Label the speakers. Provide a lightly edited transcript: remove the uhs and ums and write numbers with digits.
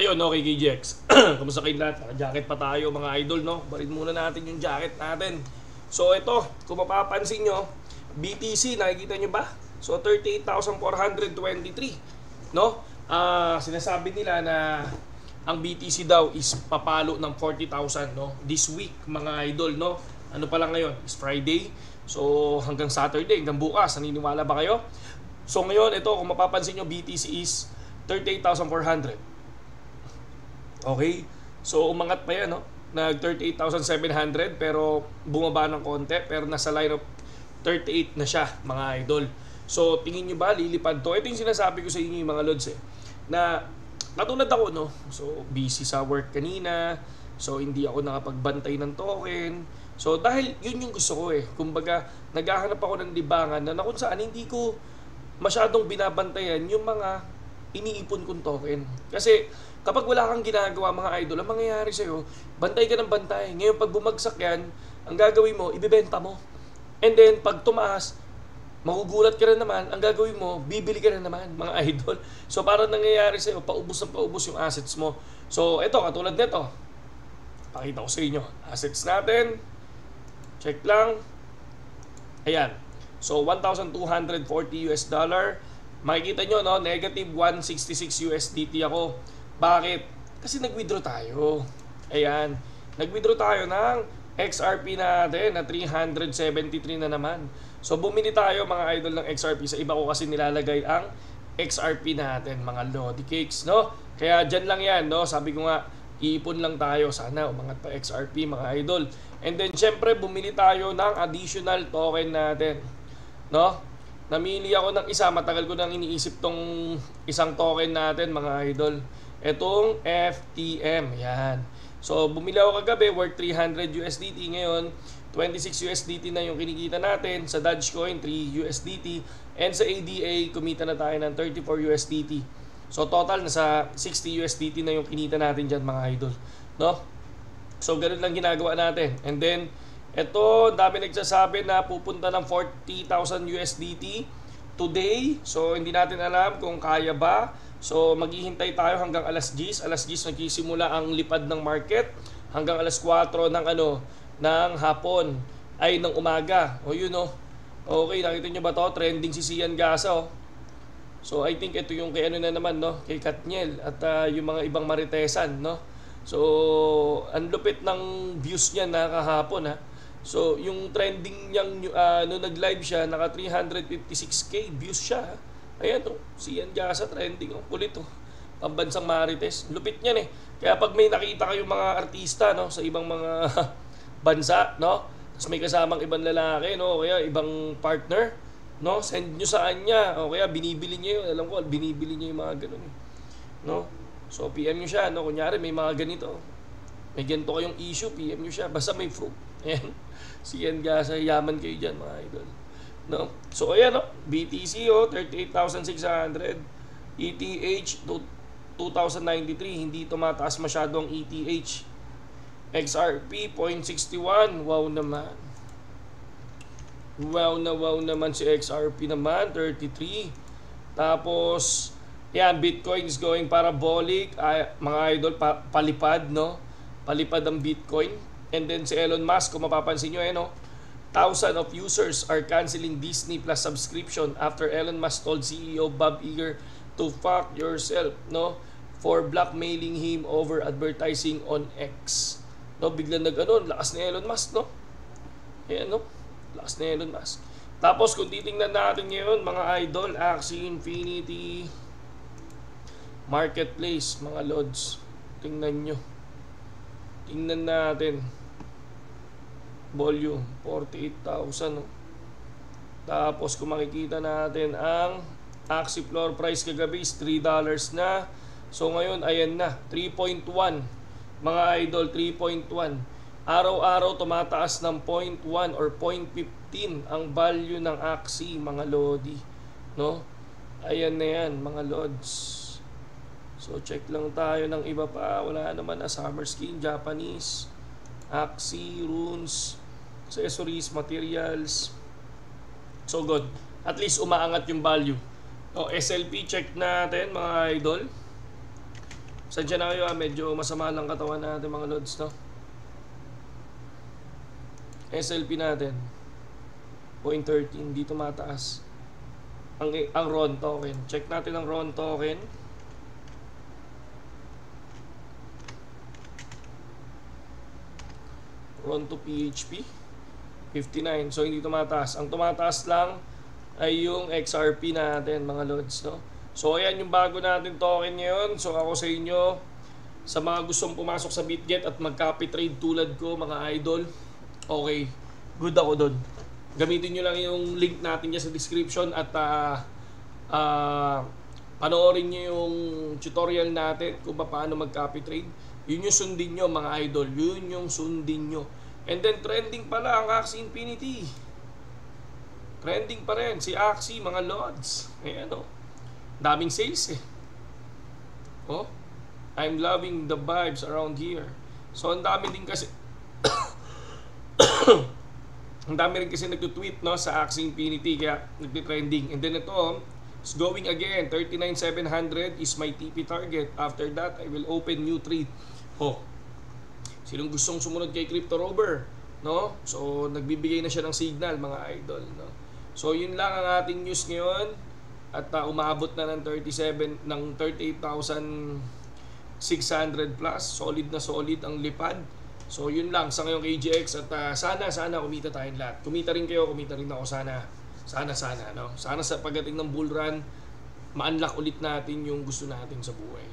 Speaker 1: ayun, no, kay KGX. Kamusta kayo lahat? Naka-jacket pa tayo mga idol, no? Barin muna natin yung jacket natin. So ito, kung mapapansin nyo, BTC, nakikita nyo ba? So 38,423, no? Sinasabi nila na ang BTC daw is papalo ng 40,000, no? This week, mga idol, no? Ano pa lang ngayon? It's Friday. So hanggang Saturday, hanggang bukas, naniniwala ba kayo? So ngayon, ito, kung mapapansin nyo, BTC is 38,400. Okay? So umangat pa yan, no? Nag 38,700 pero bumaba ng konti, pero nasa line of 38 na siya, mga idol. So tingin nyo ba lilipad to? Ito yung sinasabi ko sa inyo, mga lods, na katulad ako, no? So busy sa work kanina, so hindi ako nakapagbantay ng token. So dahil yun yung gusto ko, kumbaga naghahanap ako ng libangan na kung saan hindi ko masyadong binabantayan yung mga iniipon kong token. Kasi kapag wala kang ginagawa, mga idol, ang mangyayari sa'yo, bantay ka ng bantay. Ngayon pag bumagsak yan, ang gagawin mo, ibibenta mo. And then pag tumaas, magugulat ka rin naman, ang gagawin mo, bibili ka rin naman, mga idol. So parang nangyayari sa'yo, paubos ng paubos yung assets mo. So ito, katulad nito, pakita ko sa inyo, assets natin, check lang, ayan. So 1,240 US dollar. Makikita nyo, no, negative 166 USDT ako. Bakit? Kasi nag-withdraw tayo. Ayan. Nag-withdraw tayo ng XRP natin na 373 na naman. So bumili tayo, mga idol, ng XRP. Sa iba ko kasi nilalagay ang XRP natin, mga Lodi Cakes, no? Kaya dyan lang yan, no? Sabi ko nga, iipon lang tayo. Sana umangat pa XRP, mga idol. And then, syempre, bumili tayo ng additional token natin, no? Namili ako ng isa, matagal ko nang iniisip tong isang token natin, mga idol. Etong FTM, yan. So bumili ako kagabi, worth 300 USDT. Ngayon 26 USDT na yung kinikita natin. Sa Dogecoin 3 USDT. And sa ADA, kumita na tayo ng 34 USDT. So total, nasa 60 USDT na yung kinita natin dyan, mga idol, no? So ganun lang ginagawa natin. And then ito, dami nagsasabi na pupunta ng 40,000 USDT today. So hindi natin alam kung kaya ba. So maghihintay tayo hanggang alas 10. Alas 10 nagsisimula ang lipad ng market hanggang alas 4 ng hapon ay ng umaga. O yun, no. Okay, nakita nyo ba to? Trending si Sian Gasa, oh. So I think ito yung kay ano na naman, no, kay Katniel at yung mga ibang Maritesan, no. So ang lupit ng views niya na kahapon, ha. So yung trending niyang no, nag-live siya, naka 356k views siya, ha? Ayan, oh, Sian Gasa trending, oh, kulit, oh. Pambansang Marites, lupit niyan, Kaya pag may nakita kayong mga artista, no, sa ibang mga bansa, no, tapos may kasamang ibang lalaki, no, kaya ibang partner, no, send nyo sa kanya, o kaya binibili niya yun, alam ko, binibili niya yung mga ganun, no. So PM nyo siya, no, kunyari may mga ganito, may ganito kayong issue, PM nyo siya, basta may proof. Ayan, Sian Gasa, yaman kayo dyan, mga idol, no. So ayan, no, BTC, 38,600, ETH 2,093, hindi tumataas masyado ang ETH. XRP 0.61, wow naman, wow naman si XRP naman, 33. Tapos yan, Bitcoin is going parabolic, mga idol, palipad, no, palipad ang Bitcoin. And then si Elon Musk, kung mapapansin nyo, no, thousands of users are canceling Disney Plus subscription after Elon Musk told CEO Bob Iger to fuck yourself, no, for blackmailing him over advertising on X. No, biglang lakas ni Elon Musk, no. Ayan, no, lakas ni Elon Musk. Tapos kung titingnan natin ngayon, mga idol, Axie Infinity Marketplace, mga lods, tingnan nyo, tingnan natin, volume 48,000, no? Tapos kung makikita natin ang Axie floor price kagabi is $3 na. So ngayon ayan na 3.1, mga idol, 3.1. Araw-araw tumataas ng 0.1 or 0.15 ang value ng Axie, mga lodi, no. Ayan na yan, mga lods. So check lang tayo ng iba pa. Wala naman na, Summer Skin, Japanese, Axie, runes, accessories, materials. So good. At least umaangat yung value. O SLP, check natin, mga idol. Sadya na kayo medyo masama lang katawan natin mga lods, no? SLP natin 0.13, dito mataas ang RON token. Check natin ang RON token. RON to PHP 59, so hindi tumataas. Ang tumataas lang ay yung XRP natin mga lods, no? So ayan yung bago natin token ngayon. So ako sa inyo, sa mga gustong pumasok sa BitGet at mag-copy trade tulad ko mga idol, okay, good ako doon. Gamitin nyo lang yung link natin niya sa description at panoorin nyo yung tutorial natin kung paano mag-copy trade. Yun yung sundin nyo mga idol, yun yung sundin nyo. And then trending pala ang Axie Infinity. Trending pa rin si Axie mga lods. Ayan o. Daming sales eh. Oh, I'm loving the vibes around here. So ang dami din kasi ang dami rin kasi nagtutweet, no, sa Axie Infinity kaya nagti-trending. And then ito is going again. 39,700 is my TP target. After that, I will open new trade. Oh, sinong gustong sumunod kay Crypto Rover, no? So nagbibigay na siya ng signal mga idol, no? So yun lang ang ating news ngayon. At umabot na ng 38,600 plus. Solid na solid ang lipad. So yun lang sa ngayong KGX. At sana kumita tayong lahat. Kumita rin kayo, kumita rin ako sana, no? Sana sa pagdating ng bull run, ma-unlock ulit natin yung gusto natin sa buhay.